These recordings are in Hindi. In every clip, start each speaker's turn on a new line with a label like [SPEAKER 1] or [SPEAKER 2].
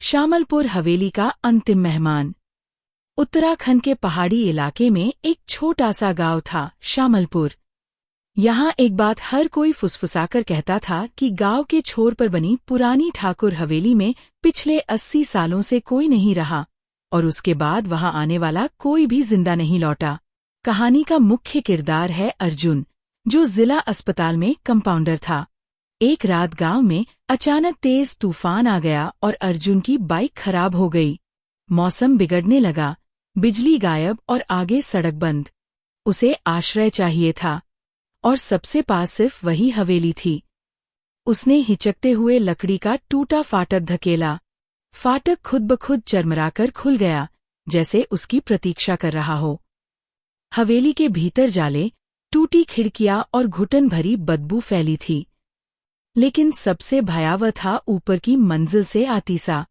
[SPEAKER 1] शामलपुर हवेली का अंतिम मेहमान। उत्तराखंड के पहाड़ी इलाके में एक छोटा सा गांव था, शामलपुर। यहाँ एक बात हर कोई फुसफुसाकर कहता था कि गांव के छोर पर बनी पुरानी ठाकुर हवेली में पिछले 80 सालों से कोई नहीं रहा और उसके बाद वहां आने वाला कोई भी जिंदा नहीं लौटा। कहानी का मुख्य किरदार है अर्जुन, जो जिला अस्पताल में कंपाउंडर था। एक रात गांव में अचानक तेज तूफान आ गया और अर्जुन की बाइक खराब हो गई। मौसम बिगड़ने लगा, बिजली गायब और आगे सड़क बंद। उसे आश्रय चाहिए था और सबसे पास सिर्फ वही हवेली थी। उसने हिचकते हुए लकड़ी का टूटा फाटक धकेला। फाटक खुद ब खुद चरमराकर खुल गया, जैसे उसकी प्रतीक्षा कर रहा हो। हवेली के भीतर जाले, टूटी खिड़कियां और घुटन भरी बदबू फैली थी। लेकिन सबसे भयावह था ऊपर की मंजिल से आती सा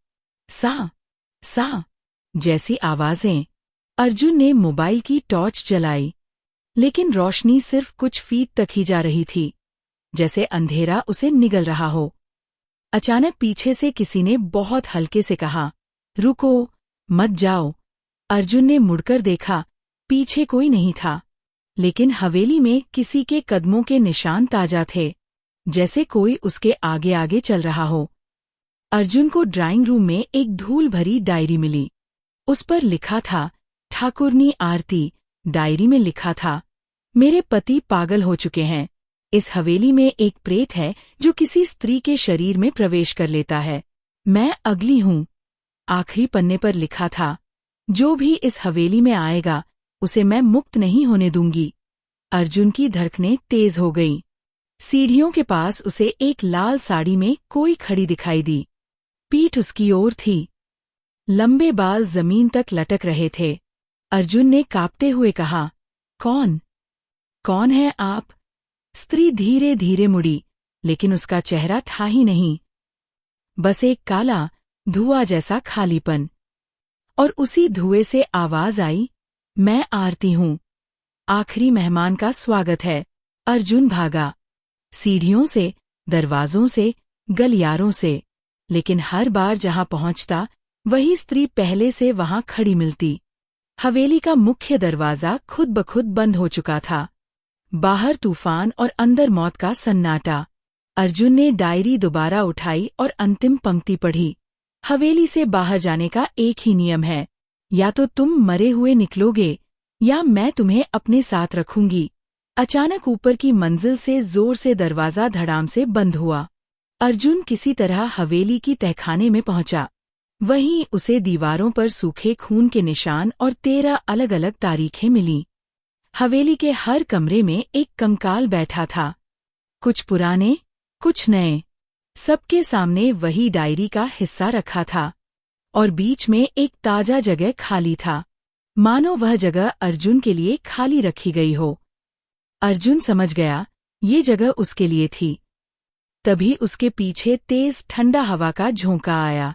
[SPEAKER 1] जैसी आवाजें। अर्जुन ने मोबाइल की टॉर्च जलाई, लेकिन रोशनी सिर्फ कुछ फीट तक ही जा रही थी, जैसे अंधेरा उसे निगल रहा हो। अचानक पीछे से किसी ने बहुत हल्के से कहा, रुको, मत जाओ। अर्जुन ने मुड़कर देखा, पीछे कोई नहीं था, लेकिन हवेली में किसी के कदमों के निशान ताजा थे, जैसे कोई उसके आगे आगे चल रहा हो। अर्जुन को ड्राइंग रूम में एक धूल भरी डायरी मिली। उस पर लिखा था, ठाकुरनी आरती। डायरी में लिखा था, मेरे पति पागल हो चुके हैं। इस हवेली में एक प्रेत है जो किसी स्त्री के शरीर में प्रवेश कर लेता है। मैं अगली हूँ। आखिरी पन्ने पर लिखा था, जो भी इस हवेली में आएगा उसे मैं मुक्त नहीं होने दूंगी। अर्जुन की धड़कनें तेज हो गईं। सीढ़ियों के पास उसे एक लाल साड़ी में कोई खड़ी दिखाई दी। पीठ उसकी ओर थी, लंबे बाल जमीन तक लटक रहे थे। अर्जुन ने कांपते हुए कहा, कौन है आप? स्त्री धीरे धीरे मुड़ी, लेकिन उसका चेहरा था ही नहीं, बस एक काला धुआं जैसा खालीपन। और उसी धुएं से आवाज आई, मैं आरती हूँ, आखिरी मेहमान का स्वागत है। अर्जुन भागा, सीढ़ियों से, दरवाजों से, गलियारों से, लेकिन हर बार जहां पहुंचता वही स्त्री पहले से वहां खड़ी मिलती। हवेली का मुख्य दरवाजा खुद ब खुद बंद हो चुका था। बाहर तूफान और अंदर मौत का सन्नाटा। अर्जुन ने डायरी दोबारा उठाई और अंतिम पंक्ति पढ़ी, हवेली से बाहर जाने का एक ही नियम है, या तो तुम मरे हुए निकलोगे या मैं तुम्हें अपने साथ रखूंगी। अचानक ऊपर की मंजिल से जोर से दरवाजा धड़ाम से बंद हुआ। अर्जुन किसी तरह हवेली की तहखाने में पहुंचा। वहीं उसे दीवारों पर सूखे खून के निशान और 13 अलग अलग तारीखें मिलीं। हवेली के हर कमरे में एक कंकाल बैठा था, कुछ पुराने, कुछ नए। सबके सामने वही डायरी का हिस्सा रखा था और बीच में एक ताजा जगह खाली था, मानो वह जगह अर्जुन के लिए खाली रखी गई हो। अर्जुन समझ गया, ये जगह उसके लिए थी। तभी उसके पीछे तेज ठंडा हवा का झोंका आया।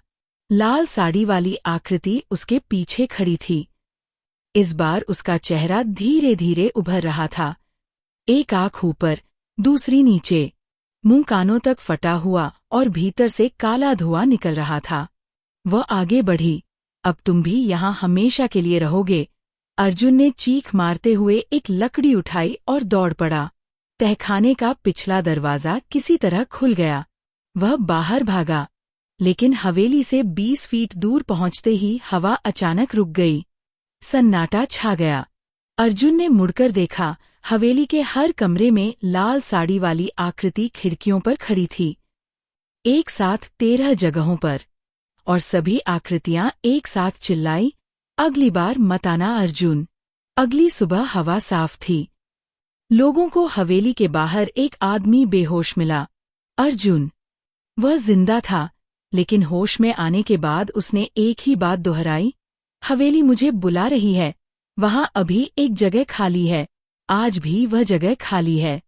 [SPEAKER 1] लाल साड़ी वाली आकृति उसके पीछे खड़ी थी। इस बार उसका चेहरा धीरे धीरे उभर रहा था, एक आंख ऊपर, दूसरी नीचे। मुंह कानों तक फटा हुआ और भीतर से काला धुआं निकल रहा था। वह आगे बढ़ी, अब तुम भी यहाँ हमेशा के लिए रहोगे। अर्जुन ने चीख मारते हुए एक लकड़ी उठाई और दौड़ पड़ा। तहखाने का पिछला दरवाजा किसी तरह खुल गया। वह बाहर भागा, लेकिन हवेली से 20 फीट दूर पहुंचते ही हवा अचानक रुक गई। सन्नाटा छा गया। अर्जुन ने मुड़कर देखा, हवेली के हर कमरे में लाल साड़ी वाली आकृति खिड़कियों पर खड़ी थी, एक साथ 13 जगहों पर। और सभी आकृतियां एक साथ चिल्लाई, अगली बार मत आना अर्जुन। अगली सुबह हवा साफ थी। लोगों को हवेली के बाहर एक आदमी बेहोश मिला। अर्जुन, वह जिंदा था, लेकिन होश में आने के बाद उसने एक ही बात दोहराई, हवेली मुझे बुला रही है, वहां अभी एक जगह खाली है। आज भी वह जगह खाली है।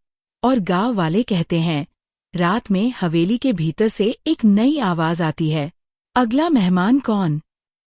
[SPEAKER 1] और गांव वाले कहते हैं, रात में हवेली के भीतर से एक नई आवाज आती है, अगला मेहमान कौन?